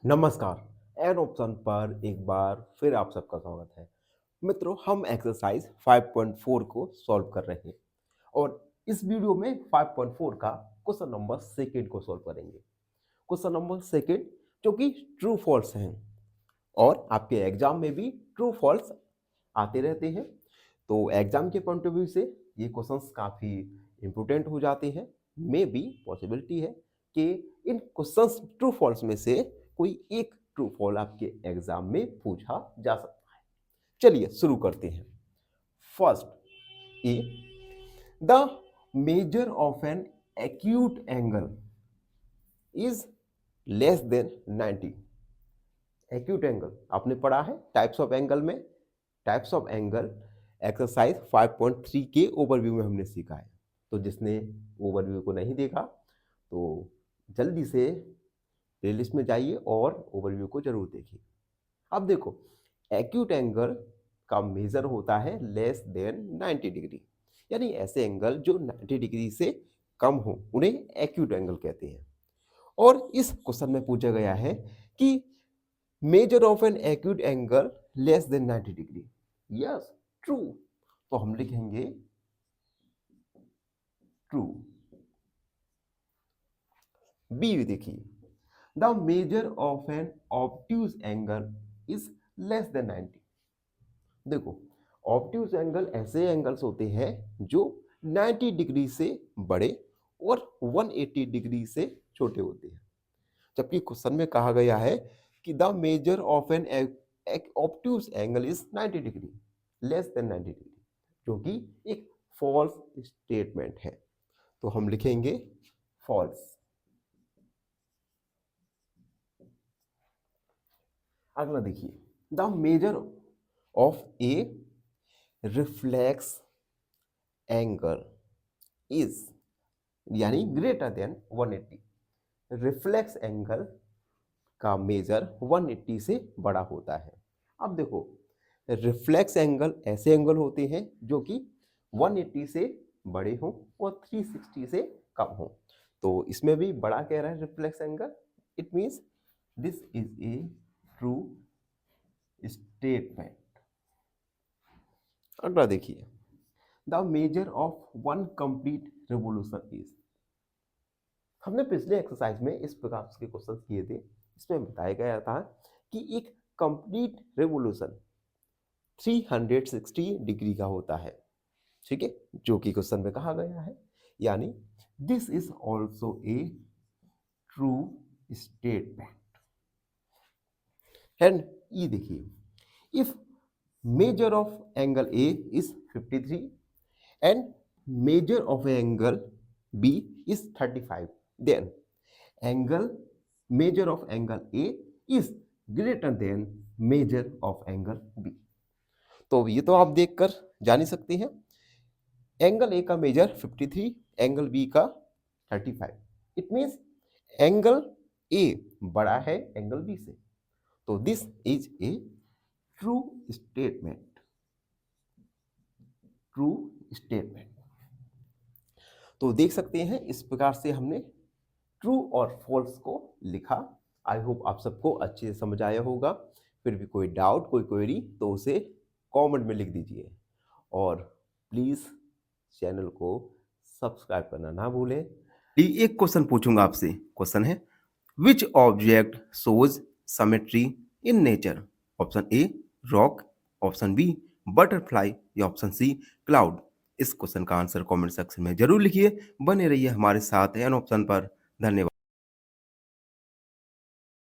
नमस्कार। An option पर एक बार फिर आप सबका स्वागत है। मित्रों, हम एक्सरसाइज 5.4 को सॉल्व कर रहे हैं और इस वीडियो में 5.4 का क्वेश्चन नंबर सेकेंड को सॉल्व करेंगे। क्वेश्चन नंबर सेकेंड जो कि ट्रू फॉल्स हैं और आपके एग्जाम में भी ट्रू फॉल्स आते रहते हैं। तो एग्जाम के पॉइंट ऑफ व्यू से ये क्वेश्चंस काफ़ी इंपॉर्टेंट हो जाते हैं। मे बी पॉसिबिलिटी है कि इन क्वेश्चंस ट्रू फॉल्स में से कोई एक ट्रू फॉल आपके एग्जाम में पूछा जा सकता है। चलिए शुरू करते हैं। First A, the measure of an acute angle is less than 90। Acute angle आपने पढ़ा है टाइप्स ऑफ एंगल में। टाइप्स ऑफ एंगल एक्सरसाइज 5.3 के ओवरव्यू में हमने सीखा है। तो जिसने ओवरव्यू को नहीं देखा तो जल्दी से प्लेलिस्ट में जाइए और ओवरव्यू को जरूर देखिए। अब देखो, एक्यूट एंगल का मेजर होता है लेस देन 90 डिग्री, यानी ऐसे एंगल जो 90 डिग्री से कम हो उन्हें एक्यूट एंगल कहते हैं। और इस क्वेश्चन में पूछा गया है कि measure of an acute angle less than 90 degree. Yes, true. तो हम लिखेंगे ट्रू। बी देखिए, the measure of an obtuse angle is less than 90। देखो, ऑब्ट्यूज एंगल ऐसे एंगल्स होते हैं जो 90 डिग्री से बड़े और 180 डिग्री से छोटे होते हैं। जबकि क्वेश्चन में कहा गया है कि the measure of an obtuse angle is 90 degree, less than 90 degree, जो कि एक फॉल्स स्टेटमेंट है। तो हम लिखेंगे फॉल्स। अगला देखिए, the measure of A reflex angle is, यानी ग्रेटर देन 180। रिफ्लेक्स एंगल का मेजर 180 से बड़ा होता है। अब देखो, रिफ्लेक्स एंगल ऐसे एंगल होते हैं जो कि 180 से बड़े हों और 360 से कम हों। तो इसमें भी बड़ा कह रहा है reflex angle. It means this is a true statement. अगला देखिए, the measure of one complete revolution is. हमने पिछले एक्सरसाइज में इस प्रकार के क्वेश्चन किए थे। इसमें बताया गया था कि एक कंप्लीट रिवोल्यूशन 360 डिग्री का होता है। ठीक है, जो कि क्वेश्चन में कहा गया है। यानी this is also a true statement. And ये देखिए, if measure of angle A is 53 and measure of angle B is 35, then angle measure of angle A is greater than measure of angle B। तो ये तो आप देखकर जान ही सकते हैं। एंगल ए का मेजर 53, एंगल बी का 35। इट मीन्स एंगल ए बड़ा है एंगल बी से। तो this is a true statement. True statement. तो देख सकते हैं इस प्रकार से हमने ट्रू और फॉल्स को लिखा। आई होप आप सबको अच्छे से समझ आया होगा। फिर भी कोई डाउट, कोई क्वेरी तो उसे कमेंट में लिख दीजिए और प्लीज़ चैनल को सब्सक्राइब करना ना भूलें। एक क्वेश्चन पूछूंगा आपसे। क्वेश्चन है, which object shows symmetry in nature? Option A rock, option B butterfly या ऑप्शन सी क्लाउड। इस क्वेश्चन का आंसर कमेंट सेक्शन में जरूर लिखिए। बने रहिए हमारे साथ एन ऑप्शन पर। धन्यवाद।